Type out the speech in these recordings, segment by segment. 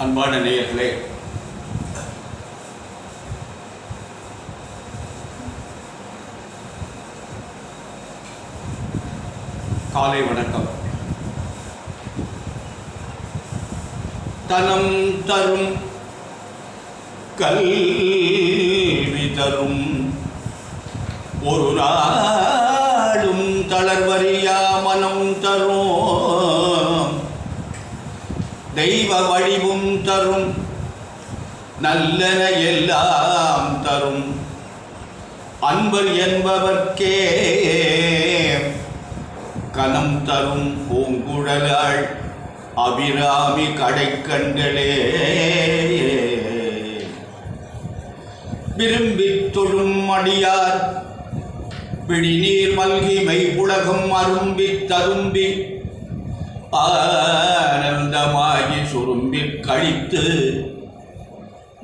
அன்பான நேயர்களே, காலை வணக்கம். தனம் தரும் கல்வி தரும் ஒரு நாளும் தளர்வறியா மனம் தரும் தெய்வ வடிவும் தரும் நல்லன எல்லாம் தரும் அன்பர் என்பவர்க்கே கனம் தரும் பூங்குழலாள் அபிராமி கடைக்கண்களே விரும்பித் தொழும் அடியார் பிடிநீர் மல்கி மெய்ப்புலகம் அரும்பித் தரும்பி ஆனந்தமாகி சுரும்பிக் கழித்து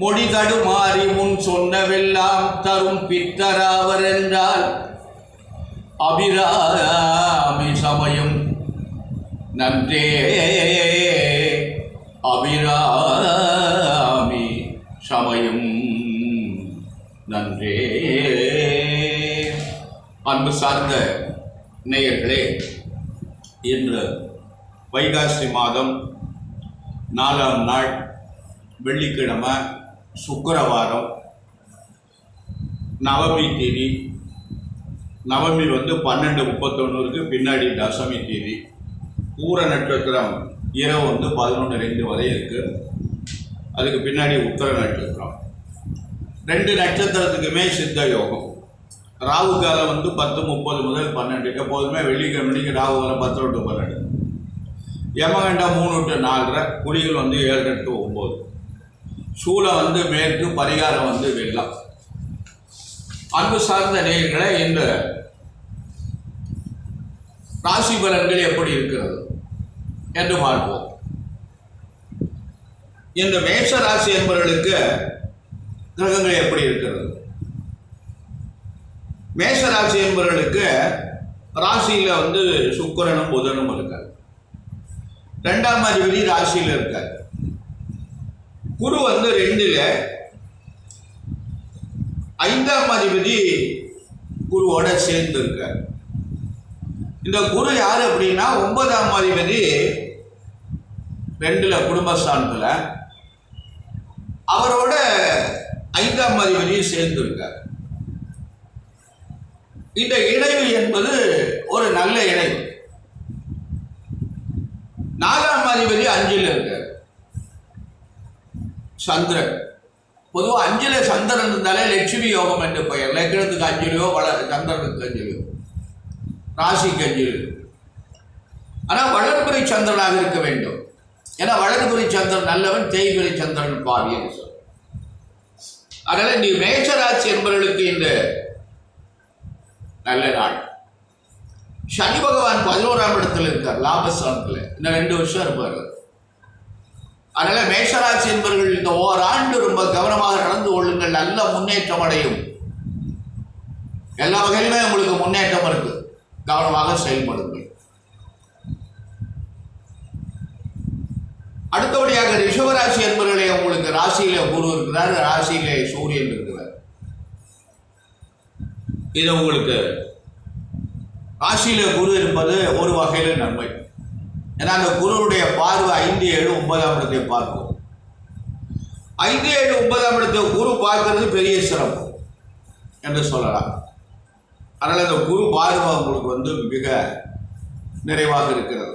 மொழி தடுமாறி முன் சொன்னவெல்லாம் தரும் பித்தராவர் என்றால் அபிராமி சமயம் நன்றே. அபிராமி சமயம் நன்றே. அன்பு சார்ந்த நேயர்களே, இன்று வைகாசி மாதம் 4ஆம் நாள் வெள்ளிக்கிழமை, சுக்கிரவாரம், நவமி தேதி. நவமி 12:31 பின்னாடி தசமி தேதி. பூர நட்சத்திரம் இரவு 11:02 வரை இருக்கு. அதுக்கு பின்னாடி உத்தர நட்சத்திரம். 2 நட்சத்திரத்துக்குமே சித்த யோகம். ராகு காலம் 10:30 முதல் 12. எப்போதுமே வெள்ளிக்கிழமைக்கு ராகு காலம் 10 to 12. யமகண்டம் 3 to 4. குளிகள் 7 to 9. சூலம் மேற்கு, பரிகாரம் வெள்ளம். அன்பு சார்ந்த நேயர்களே, இந்த ராசி பலன்கள் எப்படி இருக்கிறது என்று பார்ப்போம். இந்த மேஷ ராசி என்பவர்களுக்கு கிரகங்கள் எப்படி இருக்கிறது? மேஷ ராசி என்பவர்களுக்கு ராசியில் சுக்கிரனும் புதனும் இருக்காரு. 2ஆம் அதிபதி ராசியில் இருக்காரு. குரு 2ல், 5ஆம் அதிபதி குருவோட சேர்ந்து இருக்கார். இந்த குரு யாரு அப்படின்னா 9ஆம் அதிபதி 2ல் குடும்பஸ்தானத்தில், அவரோட 5ஆம் அதிபதி சேர்ந்து இருக்கார். இந்த இணைவு என்பது ஒரு நல்ல இணைவு. 4ஆம் அதிபதி 5ல் இருக்கார், சந்திரன். பொதுவாக 5ல் சந்திரன் இருந்தாலே லட்சுமி யோகம் என்று பெயர். லக்னத்துக்கு 5லையோ சந்திரனுக்கு 5லையோ, ராசிக்கு 5ல். ஆனால் வளர்பிறை சந்திரனாக இருக்க வேண்டும். ஏன்னா வளர்பிறை சந்திரன் நல்லவன், தேய்பிறை சந்திரன் பாவி என்று சொல். அதனால நீ மேஷராசி என்பவர்களுக்கு இந்த நல்ல நாள். சனி பகவான் 11ஆம் இடத்துல இருக்கார், லாபஸ்தானத்தில். இன்னும் 2 வருஷம் இருப்பார். அதனால மேஷராசி என்பவர்கள் இந்த ஓராண்டு ரொம்ப கவனமாக நடந்து கொள்ளுங்கள். நல்ல முன்னேற்றம் அடையும். எல்லா வகையிலுமே உங்களுக்கு முன்னேற்றம் இருக்கு. கவனமாக செயல்படுங்கள். அடுத்தபடியாக ரிஷபராசி என்பவர்களே, உங்களுக்கு ராசியில குரு இருக்கிறார், ராசியில சூரியன் இருக்கிறார். இது உங்களுக்கு ராசியில குரு இருப்பது ஒரு வகையில நன்மை. ஏன்னா அந்த குருவுடைய பார்வை 5, 7, 9ஆம் இடத்தை பார்க்கும். 5, 7, 9ஆம் இடத்தை குரு பார்க்கிறது பெரிய சிறப்பு என்று சொல்லலாம். அதனால் அந்த குரு பார்வை உங்களுக்கு மிக நிறைவாக இருக்கிறது.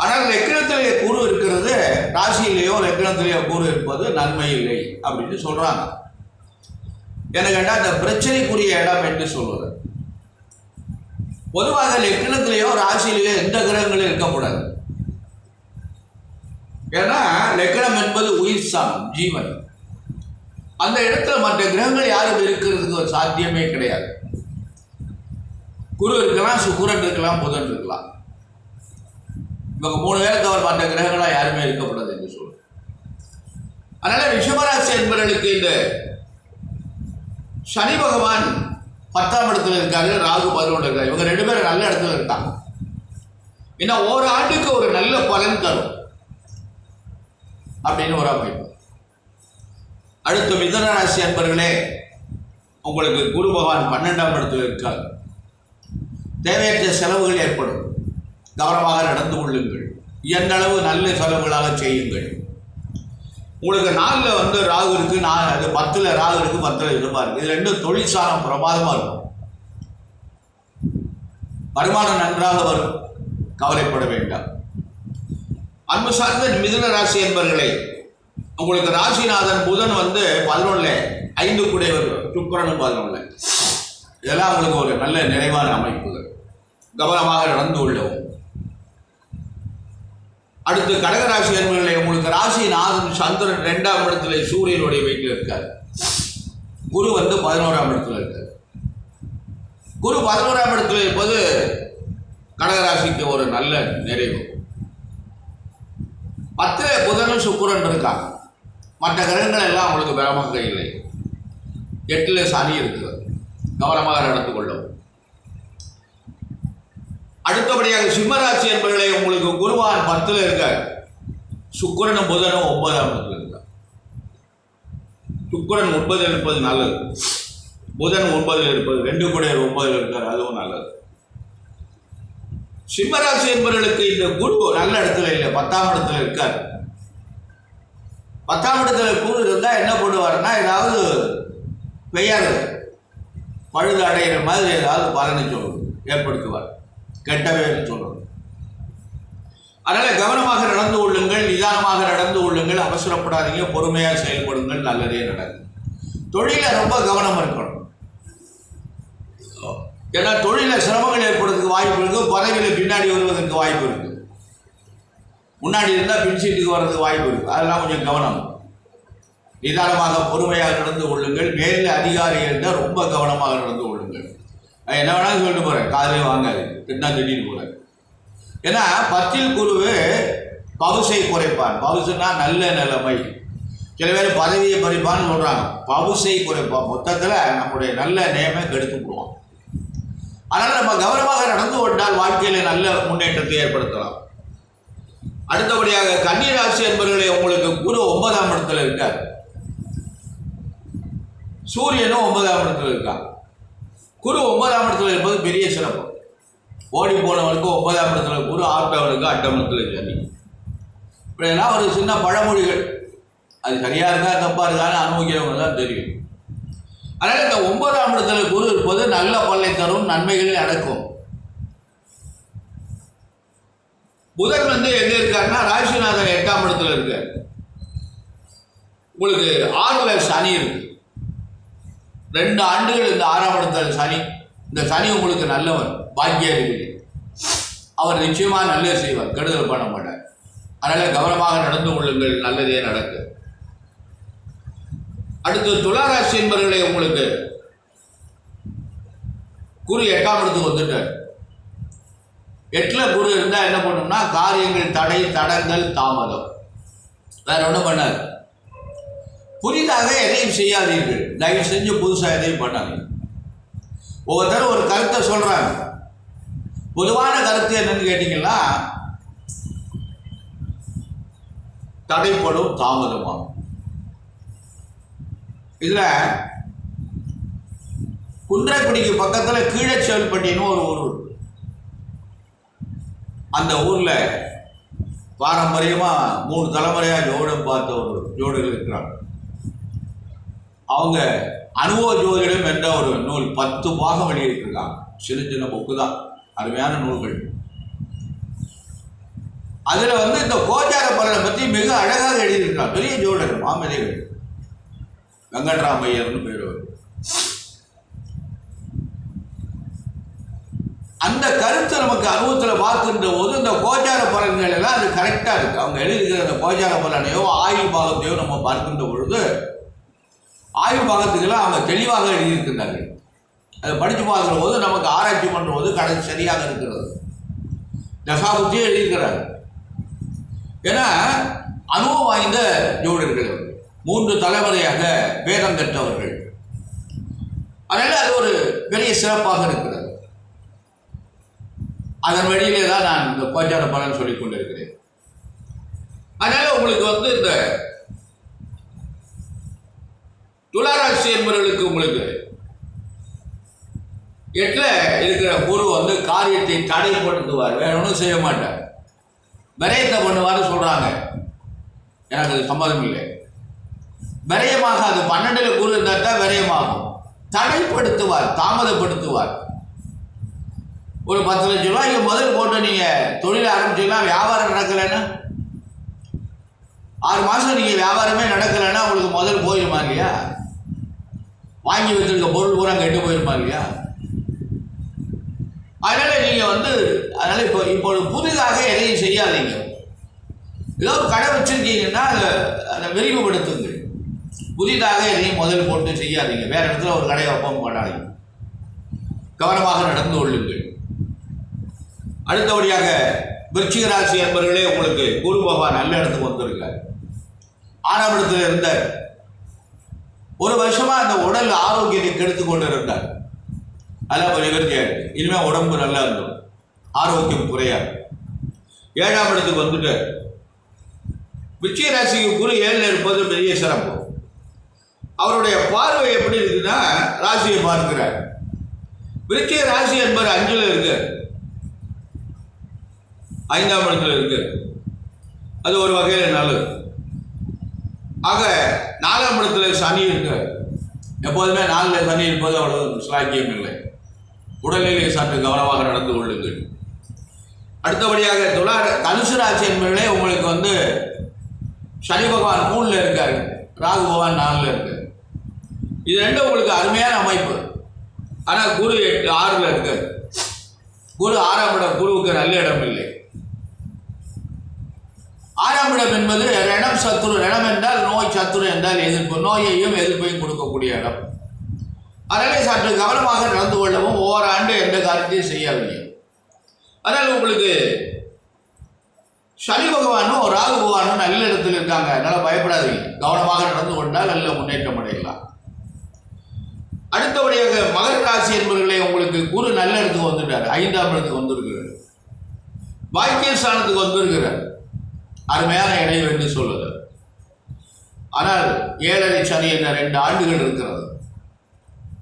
ஆனால் லக்னத்திலேயே குரு இருக்கிறது, ராசியிலேயோ லக்னத்திலேயோ குரு இருப்பது நன்மை இல்லை அப்படின்னு சொல்றாங்க. எனக்கு கேட்டால் அந்த பிரச்சனைக்குரிய இடம் என்று சொல்வது. பொதுவாக லக்னத்திலேயோ ராசியிலேயோ எந்த கிரகங்களும் இருக்கக்கூடாது. ஏன்னா லக்னம் என்பது உயிர் சாமம், ஜீவன். அந்த இடத்துல மற்ற கிரகங்கள் யாரும் இருக்கிறதுக்கு ஒரு சாத்தியமே கிடையாது. குரு இருக்கலாம், சுக்கிரன் இருக்கலாம், புதன் இருக்கலாம். இவங்க 3 பேரை தவிர மற்ற கிரகங்களாக யாருமே இருக்கக்கூடாது என்று சொல்லுவோம். அதனால ரிஷபராசி என்பவர்களுக்கு இந்த சனி பகவான் 10ஆம் இடத்துல இருக்காரு, ராகு 11 இருக்காரு. இவங்க 2 பேரும் நல்ல இடத்துல இருக்காங்க. இன்னும் ஓராண்டுக்கு ஒரு நல்ல பலன் தரும். அப்படின்னு ஒரு அமைப்பு. அடுத்து மிதுன ராசி அன்பர்களே, உங்களுக்கு குரு பகவான் 12ஆம் இடத்தில் இருக்கார். தேவையற்ற செலவுகள் ஏற்படும், கவனமாக நடந்து கொள்ளுங்கள். எந்த அளவு நல்ல செலவுகளாக செய்யுங்கள். உங்களுக்கு 4ல் வந்து ராகு இருக்கு, அது 10ல் ராகு இருக்கு, 10ல் இதுமா இருக்கு. இது ரெண்டும் தொழில் சாரம் பிரமாதமாக இருக்கும். வருமானம் நன்றாக வரும், கவலைப்பட வேண்டாம். அன்பு சார்ந்த மிதுன ராசி என்பவர்களை, உங்களுக்கு ராசிநாதன் புதன் வந்து 11ல் 5 கூடையவர், சுக்கிரனும் 11ல். இதெல்லாம் உங்களுக்கு ஒரு நல்ல நிறைவான அமைப்புகள். கவனமாக நடந்து கொள்ளவும். அடுத்து கடகராசி என்பவர்களை, உங்களுக்கு ராசிநாதன் சந்திரன் 2ஆம் இடத்துல சூரியனுடைய வீட்டில் இருக்கார். குரு வந்து 11ஆம் இடத்துல இருக்கார். குரு 11ஆம் இடத்துல இருப்பது கடகராசிக்கு ஒரு நல்ல நிறைவு. 10ல் புதனும் சுக்கிரன் இருக்காங்க. மற்ற கிரகங்கள் எல்லாம் உங்களுக்கு பலமாக இல்லை. 8ல் சனி இருக்கிறது, கவனமாக நடந்து கொள்ளவும். அடுத்தபடியாக சிம்மராசி என்பவர்களை, உங்களுக்கு குருவான் 10ல் இருக்கார். சுக்கிரனும் புதனும் 9ஆம் இடத்துல இருக்கார். சுக்கிரன் 9ல் இருப்பது நல்லது, புதன் 9ல் இருப்பது, 2 கூட 9ல் இருக்கார், அதுவும் நல்லது. சிம்மராசி என்பவர்களுக்கு இந்த குரு நல்ல இடத்துல இல்லை, 10ஆம் இடத்துல இருக்கார். 10ஆம் இடத்துல குரு இருந்தால் என்ன பண்ணுவார்னா, ஏதாவது பெயர் பழுது அடைகிற மாதிரி ஏதாவது பலனை ஏற்படுத்துவார், கெட்டவே சொல்றது. அதனால கவனமாக நடந்து கொள்ளுங்கள், நிதானமாக நடந்து கொள்ளுங்கள், அவசரப்படாதீங்க, பொறுமையாக செயல்படுங்கள், நல்லதே நடக்கும். தொழில ரொம்ப கவனம் இருக்கணும். ஏன்னா தொழிலில் சிரமங்கள் ஏற்படுறதுக்கு வாய்ப்பு இருக்கு, பதவியில் பின்னாடி வருவதற்கு வாய்ப்பு இருக்கு, முன்னாடி இருந்தால் பின் சீட்டுக்கு வர்றதுக்கு வாய்ப்பு இருக்கு. அதெல்லாம் கொஞ்சம் கவனம், நிதானமாக பொறுமையாக நடந்து கொள்ளுங்கள். மேலில் அதிகாரி இருந்தால் ரொம்ப கவனமாக நடந்து கொள்ளுங்கள். என்ன வேணாலும் சொல்லிட்டு போகிறேன், காதலே வாங்காது, தின்னா திடீர்னு போகிறேன். ஏன்னா 10ல் குருவு பவுசை குறைப்பான். பவுசுன்னா நல்ல நிலைமை. சில பேர் பதவியை பறிப்பான்னு சொல்கிறாங்க, பவுசை குறைப்பான். மொத்தத்தில் நம்முடைய நல்ல நேமை கெடுத்து போடுவான். அதனால் நம்ம கவனமாக நடந்து கொண்டால் வாழ்க்கையில் நல்ல முன்னேற்றத்தை ஏற்படுத்தலாம். அடுத்தபடியாக கன்னிராசி என்பவர்களே, உங்களுக்கு குரு 9ஆம் இடத்துல இருக்கார். சூரியனும் 9ஆம் இடத்துல இருக்காங்க. குரு 9ஆம் இடத்துல இருப்பது பெரிய சிறப்பு. ஓடி போனவனுக்கு 9ஆம் இடத்துல குரு, ஆட்டவனுக்கு 8ஆம் இடத்துல சனி. இப்படியெல்லாம் ஒரு சின்ன பழமொழிகள், அது சரியாக இருக்கா தப்பாக இருக்கான்னு அனுபவிக்கிறவங்க தான் தெரியும். அதனால் இந்த 9ஆம் இடத்துல குரு இருப்பது நல்ல பலனை தரும், நன்மைகளை நடக்கும். புதன் வந்து எங்க இருக்காருன்னா ராசிநாதன் 8ஆம் இடத்துல இருக்கார். உங்களுக்கு 6ல் சனி இருக்கு. 2 ஆண்டுகள் இந்த 6ஆம் இடத்துல சனி. இந்த சனி உங்களுக்கு நல்லவர், பாக்கியாதிபதி. அவர் நிச்சயமாக நல்லது செய்வார், கெடுதல் பண்ண மாட்டார். அதனால் கவனமாக நடந்து கொள்ளுங்கள், நல்லதே நடக்கும். அடுத்து துளாராசி என்பவர்களே, உங்களுக்கு குரு 8ஆம் இடத்துக்கு வந்துட்டார். 8ல் குரு இருந்தால் என்ன பண்ணணும்னா, காரியங்கள் தடை, தடங்கள், தாமதம், வேற ஒன்றும் பண்ணாது. புதிதாக எதையும் செய்யாதீர்கள், தயவு செஞ்சு புதுசாக எதையும் பண்ணாதீங்க. ஒவ்வொருத்தரும் ஒரு கருத்தை சொல்றாங்க. பொதுவான கருத்து என்னன்னு கேட்டீங்கன்னா, தடைப்படும், தாமதமாகும். இதுல குன்றக்குடிக்கு பக்கத்தில் கீழச்செவல்பட்டின்னு ஒரு ஊர். அந்த ஊர்ல பாரம்பரியமா 3 தலைமுறையா ஜோடம் பார்த்த ஒரு ஜோடிகள் இருக்கிறாங்க. அவங்க அனுபவ ஜோதிடம் என்ற ஒரு நூல் 10 பாகம் வெளியிட்டிருக்காங்க. சின்ன சின்ன புக்கு தான், அருமையான நூல்கள். அதுல வந்து இந்த கோச்சார பலனை பற்றி மிக அழகாக எழுதியிருக்காங்க. பெரிய ஜோடர், மாமேதைகள், வெங்கட்ராமையர்னு பேர். அந்த கருத்தை நமக்கு அனுபவத்தில் பார்க்கின்ற போது இந்த கோச்சார பலன்கள் எல்லாம் அது கரெக்டாக இருக்குது. அவங்க எழுதியிருக்கிற அந்த கோச்சார பலனையோ ஆயுள் பாகத்தையோ நம்ம பார்க்கின்ற பொழுது ஆயுள் பாகத்துக்கெல்லாம் அவங்க தெளிவாக எழுதியிருக்கின்றார்கள். அதை படித்து பார்க்குற போது நமக்கு ஆராய்ச்சி பண்ணுற போது கணக்கு சரியாக இருக்கிறது. தசாபுத்தியே எழுதியிருக்கிறார். ஏன்னா அனுபவம் வாய்ந்த ஜோடர்கள், 3 தலைமுறையாக வேதம் கற்றவர்கள். அதனால் அது ஒரு பெரிய சிறப்பாக இருக்கிறது. அதன் வழியிலே தான் நான் இந்த கோச்சார பலன் சொல்லிக் கொண்டிருக்கிறேன். அதனால உங்களுக்கு வந்து இந்த துளாராசி என்பவர்களுக்கு உங்களுக்கு 8ல் இருக்கிற குரு வந்து காரியத்தை தடைப்படுத்துவார், வேற ஒன்றும் செய்ய மாட்டார். விரயத்தை பண்ணுவார்னு சொல்றாங்க, எனக்கு அது சம்மதம் இல்லை. விரயமாக அது 12ல் குரு இருந்தால் தான் விரயமாகும். தடைப்படுத்துவார், தாமதப்படுத்துவார். ஒரு 10 லட்சம் ரூபாய்க்கு முதல் போட்டு நீங்க தொழில் ஆரம்பிச்சீங்கன்னா வியாபாரம் நடக்கலைன்னா 6 மாசம் நீங்க வியாபாரமே நடக்கலைன்னா உங்களுக்கு முதல் போயிருமா இல்லையா? வாங்கி வச்சிருக்க பொருள் பூரா கெட்டு போயிருமா இல்லையா? அதனால நீங்க வந்து அதனால இப்போ புதிதாக எதையும் செய்யாதீங்க. ஏதோ ஒரு கடை வச்சிருக்கீங்கன்னா அதை விரிவுபடுத்துங்க. புதிதாக எதையும் முதல் போட்டு செய்யாதீங்க. வேற இடத்துல ஒரு கடையை ஒப்பம் பண்ணாதீங்க. கவனமாக நடந்து கொள்ளுங்கள். அடுத்தபடியாக விருச்சிக ராசி என்பவர்களே, உங்களுக்கு குரு பகவான் நல்ல இடத்துக்கு வந்திருக்கார். 6ஆம் இடத்துல இருந்தார். ஒரு வருஷமா அந்த உடல் ஆரோக்கியத்தை கெடுத்து கொண்டு இருந்தார். அதெல்லாம் கொஞ்சம் நிவர்த்தியாரு. இனிமேல் உடம்பு நல்லா இருந்தோம், ஆரோக்கியம் குறையாது. 7ஆம் இடத்துக்கு வந்துட்டார். விருச்சிக ராசிக்கு குரு 7ல் இருப்பது பெரிய சிறப்பு. அவருடைய பார்வை எப்படி இருக்குன்னா ராசியை பார்க்கிறார். விருச்சிக ராசி என்பது 5ல் இருக்கு, 5ஆம் இடத்துல இருக்கு. அது ஒரு வகையில் நல்லது. ஆக 4ஆம் இடத்துல சனி இருக்கு. எப்போதுமே 4ல் சனி இருப்பது அவ்வளவு சாக்கியம் இல்லை. உடல்நிலை சற்று கவனமாக நடந்து கொள்ளுங்கள். அடுத்தபடியாக தனுசு ராசி என்பவர்களே, உங்களுக்கு வந்து சனி பகவான் 3ல் இருக்காரு, ராகு பகவான் 4ல் இருக்கு. இது ரெண்டும் உங்களுக்கு அருமையான அமைப்பு. ஆனால் குரு 6ல் இருக்கு. குரு 6ஆம் இடம் குருவுக்கு நல்ல இடம் இல்லை. 6ஆம் இடம் என்பது ரணம் சத்துரு. ரணம் என்றால் நோய், சத்துரு என்றால் எதிர்ப்பு. நோயையும் எதிர்ப்பையும் கொடுக்கக்கூடிய இடம். அதனாலே சற்று கவனமாக நடந்து கொள்ளவும், ஒவ்வொரு ஆண்டு எந்த காரியத்தையும் செய்யாதீங்க. அதனால் உங்களுக்கு சனி பகவானும் ராகு பகவானும் நல்ல இடத்துல இருக்காங்க. அதனால பயப்படாதீங்க. கவனமாக நடந்து கொண்டால் நல்ல முன்னேற்றம் அடையலாம். அடுத்தபடியாக மகர ராசி என்பவர்களே, உங்களுக்கு குரு நல்ல இடத்துக்கு வந்துட்டார். 5ஆம் இடத்துக்கு வந்திருக்கிறார். பாக்கியஸ்தானத்துக்கு வந்திருக்கிறார். அருமையான இணைவு என்று சொல்லுது. ஆனால் 7.5 சனி என்ற 2 ஆண்டுகள் இருக்கிறது.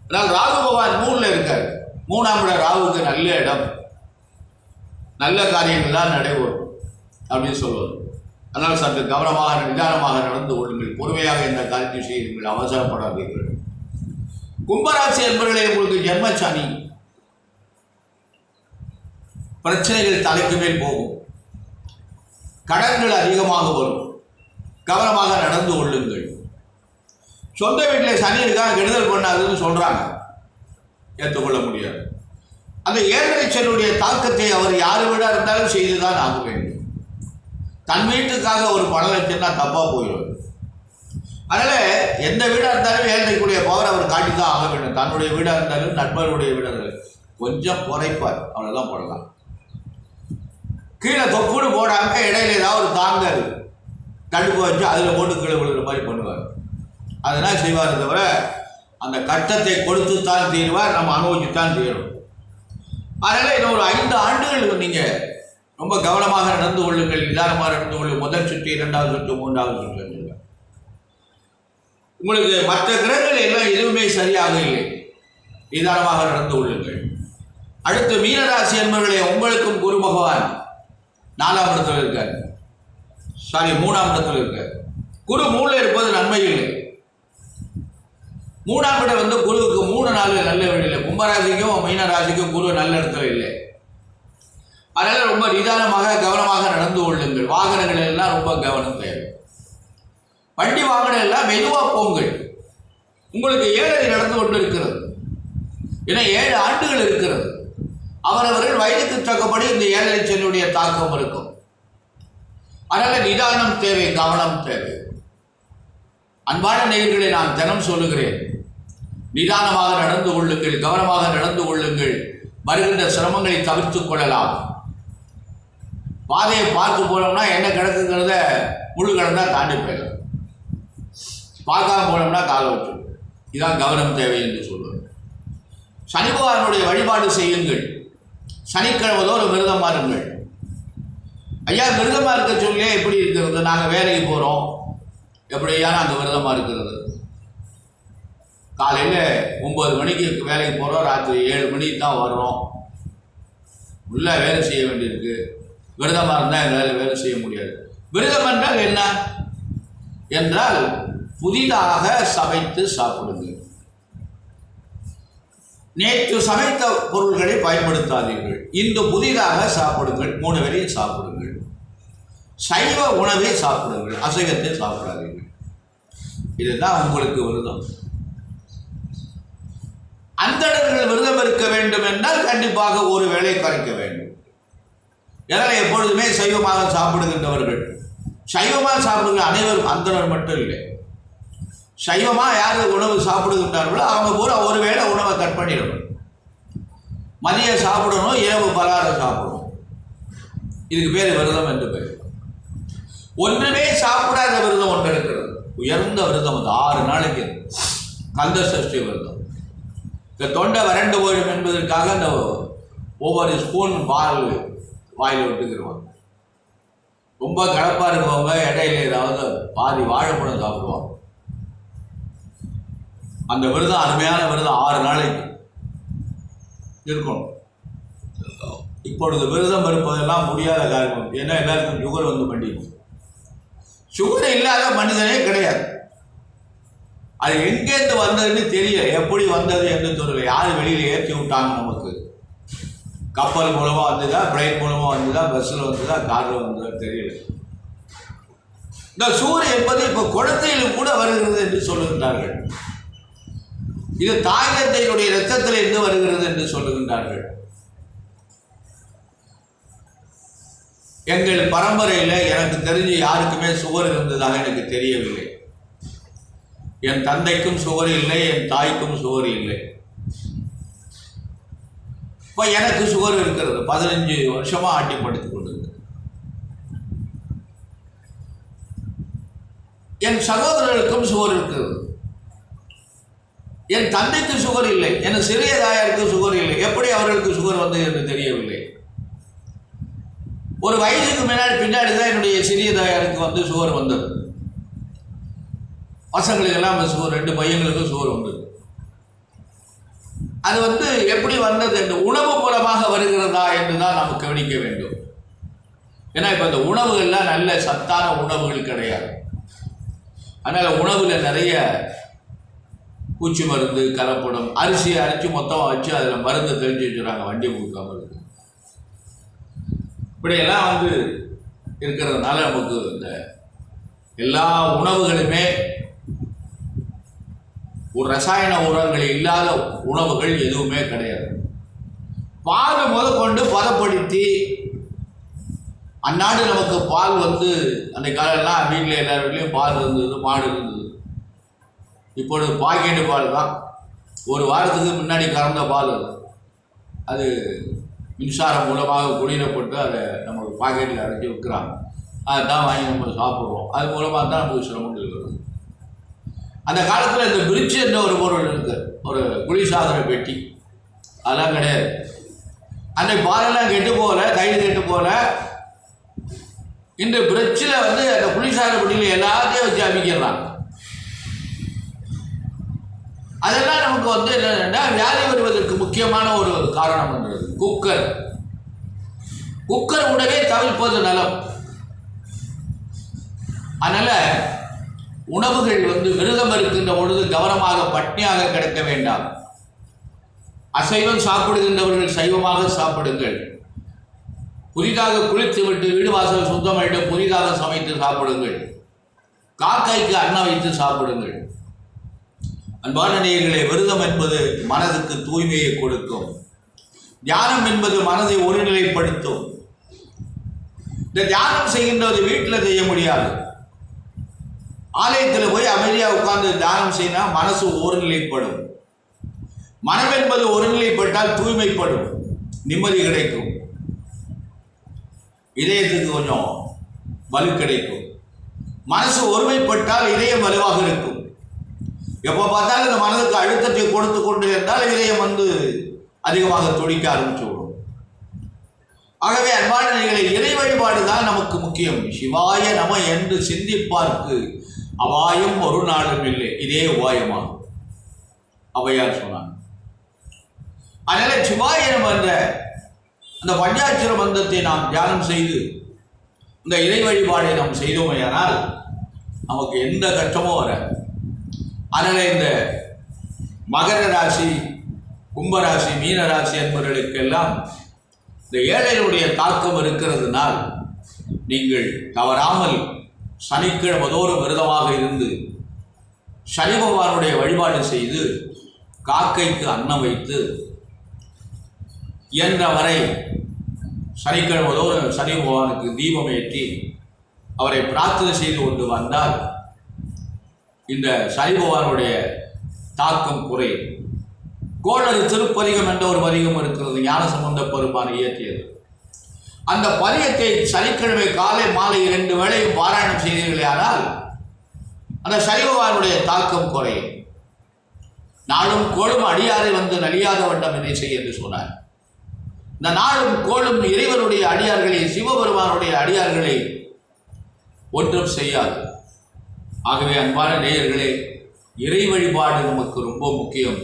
ஆனால் ராகு பகவான் 3ல் இருக்கார். 3ஆம் இடம் ராகுக்கு நல்ல இடம், நல்ல காரியங்கள் தான் நடைபெறும் அப்படின்னு சொல்வது. அதனால் சற்று கவனமாக நிதானமாக நடந்து கொள்ளுங்கள். பொறுமையாக இந்த காரியத்தை செய்யுங்கள், அவசரப்படாதீர்கள். கும்பராசி என்பவர்களே, உங்களுக்கு ஜென்மசனி. பிரச்சனைகள் தலைக்கு மேல் போகும், கடன்கள் அதிகமாக வரும். கவனமாக நடந்து கொள்ளுங்கள். சொந்த வீட்டில் சனி இருக்காங்க, கெடுதல் பண்ணாதுன்னு சொல்றாங்க, ஏற்றுக்கொள்ள முடியாது. அந்த 7.5 சனியுடைய தாக்கத்தை அவர் யாரு வீடா இருந்தாலும் செய்துதான் ஆக வேண்டும். தன் வீட்டுக்காக ஒரு 12 லட்சம்னா தப்பா போயிடும். அதனால எந்த வீடா இருந்தாலும் 7.5 பவர் அவர் காட்டிதான் ஆக வேண்டும். தன்னுடைய வீடா இருந்தாலும் நண்பர்களுடைய வீடா இருந்தாலும் கொஞ்சம் குறைப்பார், அவ்வளவுதான் போடலாம். கீழே தொப்புன்னு போடாம இடையில ஏதாவது ஒரு தாங்கல் தடுப்பு வச்சு அதில் போட்டு கீழே விழுகிற மாதிரி பண்ணுவார். அதெல்லாம் செய்வார். தவிர அந்த கட்டத்தை கொடுத்து தான் தீர்வார், நம்ம அனுபவிச்சுத்தான் தீரும். அதனால இன்னும் ஒரு 5 ஆண்டுகள் நீங்க ரொம்ப கவனமாக நடந்து கொள்ளுங்கள், நிதானமாக நடந்து கொள்ளுங்கள். முதல் சுற்று, 2வது சுற்று, 3வது சுற்று. உங்களுக்கு மற்ற கிரகங்கள் எல்லாம் எதுவுமே சரியாக இல்லை, நிதானமாக நடந்து கொள்ளுங்கள். அடுத்து மீனராசி என்பவர்களே, உங்களுக்கும் குரு பகவான் 4ஆம் இடத்துல இருக்கார். 3ஆம் இடத்துல இருக்கார். குரு 3ல் இருப்பது நன்மை இல்லை. 3ஆம் இடம் வந்து குருவுக்கு 3 நாள் நல்ல வீடு. கும்பராசிக்கும் மீனராசிக்கும் குரு நல்ல இடத்துல இல்லை. அதனால ரொம்ப நிதானமாக கவனமாக நடந்து கொள்ளுங்கள். வாகனங்கள் எல்லாம் ரொம்ப கவனம் தேவை. வண்டி வாகனம் எல்லாம் மெதுவா போங்கள். உங்களுக்கு 7 நடந்து கொண்டு இருக்கிறது. ஏன்னா 7 ஆண்டுகள் இருக்கிறது. அவரவர்கள் வயதுக்கு தக்கபடி இந்த 7.5 சனியுடைய தாக்கம் இருக்கும். அதனால நிதானம் தேவை, கவனம் தேவை. அன்பான நேயர்களை நான் தினம் சொல்லுகிறேன், நிதானமாக நடந்து கொள்ளுங்கள், கவனமாக நடந்து கொள்ளுங்கள். வருகின்ற சிரமங்களை தவிர்த்துக் கொள்ளலாம். பாதையை பார்த்து போனோம்னா என்ன கிடக்குங்கிறத முழு கிடந்தா தாண்டி போயிடலாம். பார்க்காம போனோம்னா காலை வச்சு. இதான் கவனம் தேவை என்று சொல்லுவேன். சனி பகவானுடைய வழிபாடு செய்யுங்கள். சனிக்கிழமை தோறும் விரதம் மாறுங்கள். ஐயா விரதமாக இருக்க சொல்லியே எப்படி இருக்கிறது? நாங்கள் வேலைக்கு போகிறோம், எப்படியா நாங்கள் விரதமாக இருக்கிறது? காலையில் 9 மணிக்கு வேலைக்கு போகிறோம், ராத்திரி 7 மணிக்கு தான் வர்றோம், உள்ள வேலை செய்ய வேண்டியிருக்கு. விரதமாக இருந்தால் எங்களால் வேலை செய்ய முடியாது. விரதம் என்றால் என்ன என்றால் புதிதாக சமைத்து சாப்பிடுங்கள். நேற்று சமைத்த பொருள்களை பயன்படுத்தாதீர்கள். இன்று புதிதாக சாப்பிடுங்கள். 3 வேளையும் சாப்பிடுங்கள். சைவ உணவை சாப்பிடுங்கள், அசைவத்தை சாப்பிடாதீர்கள். இதுதான் உங்களுக்கு விரதம். அந்தணர்கள் விரதம் இருக்க வேண்டும் என்றால் கண்டிப்பாக ஒரு வேளை குறைக்க வேண்டும். இதனால் எப்பொழுதுமே சைவமாக சாப்பிடுகின்றவர்கள், சைவமாக சாப்பிடுகிற அனைவரும், அந்தணர் மட்டும் இல்லை, சைவமாக யார் உணவு சாப்பிடுகின்றார்களோ அவங்க பூரா ஒரு வேளை உணவை கட் பண்ணிடணும். மதியம் சாப்பிடணும், இரவு பலகாரம் சாப்பிடணும். இதுக்கு பேர் விரதம் என்று பேர். ஒன்றுமே சாப்பிடாத விரதம் ஒன்று இருக்கிறது, உயர்ந்த விரதம். அது 6 நாளைக்கு கந்த சஷ்டி விரதம். இந்த தொண்டை வறண்டு போயிடும் என்பதற்காக அந்த ஒவ்வொரு ஸ்பூன் பால் வாயில் விட்டுக்கிறோம். ரொம்ப கலப்பாக இருக்கவங்க இடையில ஏதாவது பாதி வாழைப்பழம் சாப்பிடுவாங்க. அந்த விரதம் அருமையான விரதம் 6 நாளைக்கு இருக்கணும். இப்பொழுது விரதம் இருப்பதெல்லாம் முடியாத காரணம். ஏன்னா எல்லாருக்கும் சுகர் வந்து பண்ணிடும். சுகர் இல்லாத மனிதனே கிடையாது. அது எங்கேருந்து வந்ததுன்னு தெரியல, எப்படி வந்தது என்று தெரியல. யார் வெளியில் ஏற்றி விட்டாங்க? நமக்கு கப்பல் மூலமாக வந்ததா, பிளைன் மூலமாக வந்ததா, பஸ்ஸில் வந்ததா, காரில் வந்ததா தெரியல. இந்த சூரியன் என்பது இப்போ குழந்தைகளும் கூட வருகிறது என்று சொல்லுகின்றார்கள். இது தாய் தந்தையினுடைய இரத்தத்தில் இருந்து வருகிறது என்று சொல்லுகின்றார்கள். எங்கள் பரம்பரையில் எனக்கு தெரிஞ்சு யாருக்குமே சுகர் இருந்ததாக எனக்கு தெரியவில்லை. என் தந்தைக்கும் சுகர் இல்லை, என் தாய்க்கும் சுகர் இல்லை. இப்போ எனக்கு சுகர் இருக்கிறது. 15 வருஷமாக ஆட்டிப்படுத்திக் கொண்டிருக்கு. என் சகோதரர்களுக்கும் சுகர் இருக்கிறது. என் தந்தைக்கு சுகர் இல்லை, என் சிறிய தாயாருக்கு சுகர் இல்லை. எப்படி அவர்களுக்கு சுகர் வந்தது என்று தெரியவில்லை. ஒரு வயசுக்கு பின்னாடி தான் என்னுடைய சிறிய தாயாருக்கு வந்து சுகர் வந்தது. பசங்களுக்கெல்லாம் சுகர், 2 பையங்களுக்கும் சுகர் வந்தது. அது வந்து எப்படி வந்தது என்று உணவு மூலமாக வருகிறதா என்று தான் நாம் கவனிக்க வேண்டும். ஏன்னா இப்போ இந்த உணவுகள்லாம் நல்ல சத்தான உணவுகள் கிடையாது. அதனால் உணவில் நிறைய பூச்சி மருந்து, கலப்படம், அரிசியை அரைச்சி மொத்தமாக வச்சு அதில் மருந்து தெளிச்சு வச்சுறாங்க, வண்டி கொடுக்காம இருக்கு. இப்படியெல்லாம் வந்து இருக்கிறதுனால நமக்கு இந்த எல்லா உணவுகளுமே ஒரு ரசாயன உரங்கள் இல்லாத உணவுகள் எதுவுமே கிடையாது. பால் முதற்கொண்டு பதப்படுத்தி அந்நாடு நமக்கு பால் வந்து அந்த காலெல்லாம் வீட்டில் எல்லார் வீட்லேயும் பால் இருந்தது, மாடு இருந்தது. இப்பொழுது பாக்கெட்டு பால் தான். ஒரு வாரத்துக்கு முன்னாடி கறந்த பால் அது மின்சாரம் மூலமாக குளிரப்பட்டு அதை நமக்கு பாக்கெட்டில் அடைச்சி விற்கிறாங்க. அதை தான் வாங்கி நம்ம சாப்பிட்றோம். அது மூலமாக தான் நமக்கு சிரமங்கள் வருது. அந்த காலத்தில் இந்த பிரிட்ஜ் என்ற ஒரு பொருள் இருக்குது, ஒரு குளிர்சாதன பெட்டி, அதெல்லாம் கிடையாது. அந்த பாலெல்லாம் கெட்டு போகல, தயிர் கெட்டு போகல. இந்த பிரிட்ஜில் வந்து அந்த குளிர்சாதன பெட்டியில் எல்லாத்தையும் வச்சு அமைக்கிறாங்க. அதெல்லாம் நமக்கு வந்து என்னென்னா வியாதி வருவதற்கு முக்கியமான ஒரு காரணம் என்றது குக்கர் உணவே தவிர்ப்பது நலம். அதனால உணவுகள் வந்து விரதம் இருக்கின்ற பொழுது கவனமாக பட்னியாக கிடக்க வேண்டாம். அசைவம் சாப்பிடுகின்றவர்கள் சைவமாக சாப்பிடுங்கள். புதிதாக குளித்து விட்டு வீடு வாசல் சுத்தமிட்டு புதிதாக சமைத்து சாப்பிடுங்கள். காக்கைக்கு அன்னம் வைத்து சாப்பிடுங்கள். அன்பான நேயர்களே, விரதம் என்பது மனதுக்கு தூய்மையை கொடுக்கும். தியானம் என்பது மனதை ஒருநிலைப்படுத்தும். இந்த தியானம் செய்கின்றது வீட்டில் செய்ய முடியாது. ஆலயத்தில் போய் அமைதியாக உட்கார்ந்து தியானம் செய்யினா மனசு ஒருநிலைப்படும். மனம் என்பது ஒருநிலைப்பட்டால் தூய்மைப்படும், நிம்மதி கிடைக்கும், இதயத்துக்கு கொஞ்சம் வலு கிடைக்கும். மனசு ஒருமைப்பட்டால் இதயம் வலுவாக இருக்கும். எப்போ பார்த்தாலும் இந்த மனதுக்கு அழுத்தத்தை கொடுத்து கொண்டு இருந்தால் இதயம் வந்து அதிகமாக துடிக்க ஆரம்பிச்சு விடும். ஆகவே அன்பானவர்களே, இறை வழிபாடு தான் நமக்கு முக்கியம். சிவாய நம என்று சிந்திப்பார்க்கு அபாயம் ஒரு நாளும் இல்லை. இதே உபாயமாகும் ஔவையார் சொன்னாங்க. அதனால சிவாய நம என்ற அந்த பஞ்சாட்சர மந்திரத்தை நாம் தியானம் செய்து இந்த இறை வழிபாடை நாம் செய்தோமையானால் நமக்கு எந்த கஷ்டமும் வராது. அதனால இந்த மகர ராசி, கும்பராசி, மீனராசி என்பவர்களுக்கெல்லாம் இந்த ஏழைகளுடைய தாக்கம் இருக்கிறதுனால் நீங்கள் தவறாமல் சனிக்கிழமதோறும் விரதமாக இருந்து சனி பகவானுடைய வழிபாடு செய்து காக்கைக்கு அன்னம் வைத்து இயன்ற வரை சனிக்கிழமதோறும் சனி பகவானுக்கு தீபம் ஏற்றி அவரை பிரார்த்தனை செய்து கொண்டு வந்தால் இந்த சனி பகவானுடைய தாக்கம் குறையும். கோளறு திருப்பதிகம் என்ற ஒரு பதிகம் இருக்கிறது, ஞானசம்பந்த பெருமான் இயற்றியது. அந்த பதிகத்தை சனிக்கிழமை காலை மாலை 2 வேளையும் பாராயணம் செய்தீர்களானால் அந்த சனி பகவானுடைய தாக்கம் குறையும். நாளும் கோளும் அடியாரை வந்து நலியாத வண்ணம் இதை செய்ய என்று சொன்னார். இந்த நாளும் கோளும் இறைவனுடைய அடியார்களை, சிவபெருமானுடைய அடியார்களை ஒன்றும் செய்யாது. ஆகவே அன்பான நேயர்களே, இறை வழிபாடு நமக்கு ரொம்ப முக்கியம்.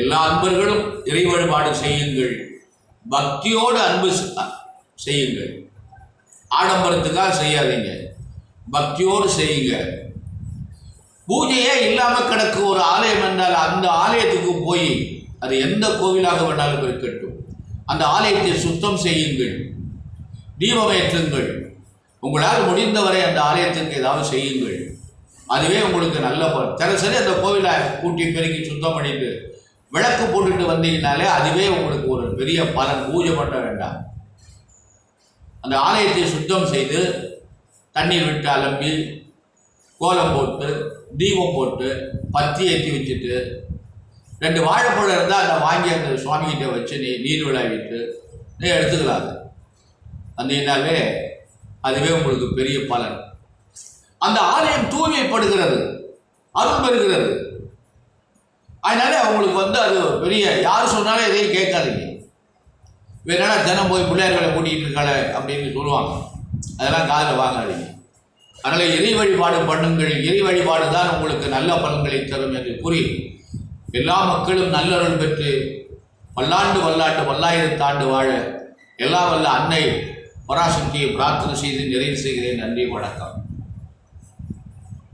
எல்லா அன்பர்களும் இறை வழிபாடு செய்யுங்கள், பக்தியோடு அன்பு செய்யுங்கள். ஆடம்பரத்துக்காக செய்யாதீங்க, பக்தியோடு செய்யுங்க. பூஜையே இல்லாமல் கிடக்கு ஒரு ஆலயம் என்றால் அந்த ஆலயத்துக்கு போய், அது எந்த கோவிலாக வேண்டாலும் இருக்கட்டும், அந்த ஆலயத்தை சுத்தம் செய்யுங்கள், தீபமேற்றுங்கள். உங்களால் முடிந்தவரை அந்த ஆலயத்திற்கு ஏதாவது செய்யுங்கள். அதுவே உங்களுக்கு நல்ல பலன். தினசரி அந்த கோவிலை கூட்டி பெருக்கி சுத்தம் பண்ணிட்டு விளக்கு போட்டுட்டு வந்தீங்கனாலே அதுவே உங்களுக்கு ஒரு பெரிய பலன். பூஜை பண்ண வேண்டாம். அந்த ஆலயத்தை சுத்தம் செய்து தண்ணீர் விட்டு அலம்பி கோலம் போட்டு தீபம் போட்டு பத்தி ஏற்றி வச்சுட்டு 2 வாழைப்பழம் இருந்தால் அதை வாங்கி அந்த சுவாமிகிட்ட வச்சு நீர் விளைவிட்டு எடுத்துக்கலாம். வந்தீங்கன்னாலே அதுவே உங்களுக்கு பெரிய பலன். அந்த ஆலயம் தூய்மைப்படுகிறது, அருள் பெறுகிறது. அதனால அவங்களுக்கு வந்து அது பெரிய, யார் சொன்னாலும் எதையும் கேட்காதீங்க. வேணா தினம் போய் பிள்ளையார்களை கூட்டிகிட்டு இருக்காளே அப்படின்னு சொல்லுவாங்க, அதெல்லாம் காதில் வாங்காதீங்க. அதனால் இறை வழிபாடு பண்ணுங்கள். இறை வழிபாடு தான் உங்களுக்கு நல்ல பலன்களை தரும் என்று கூறி எல்லா மக்களும் நல்லருள் பெற்று பல்லாண்டு பல்லாயிரத்தாண்டு வாழ எல்லாம் வல்ல அன்னை பராசக்தியை பிரார்த்தனை செய்து நிறைவு செய்கிறேன். நன்றி, வணக்கம்.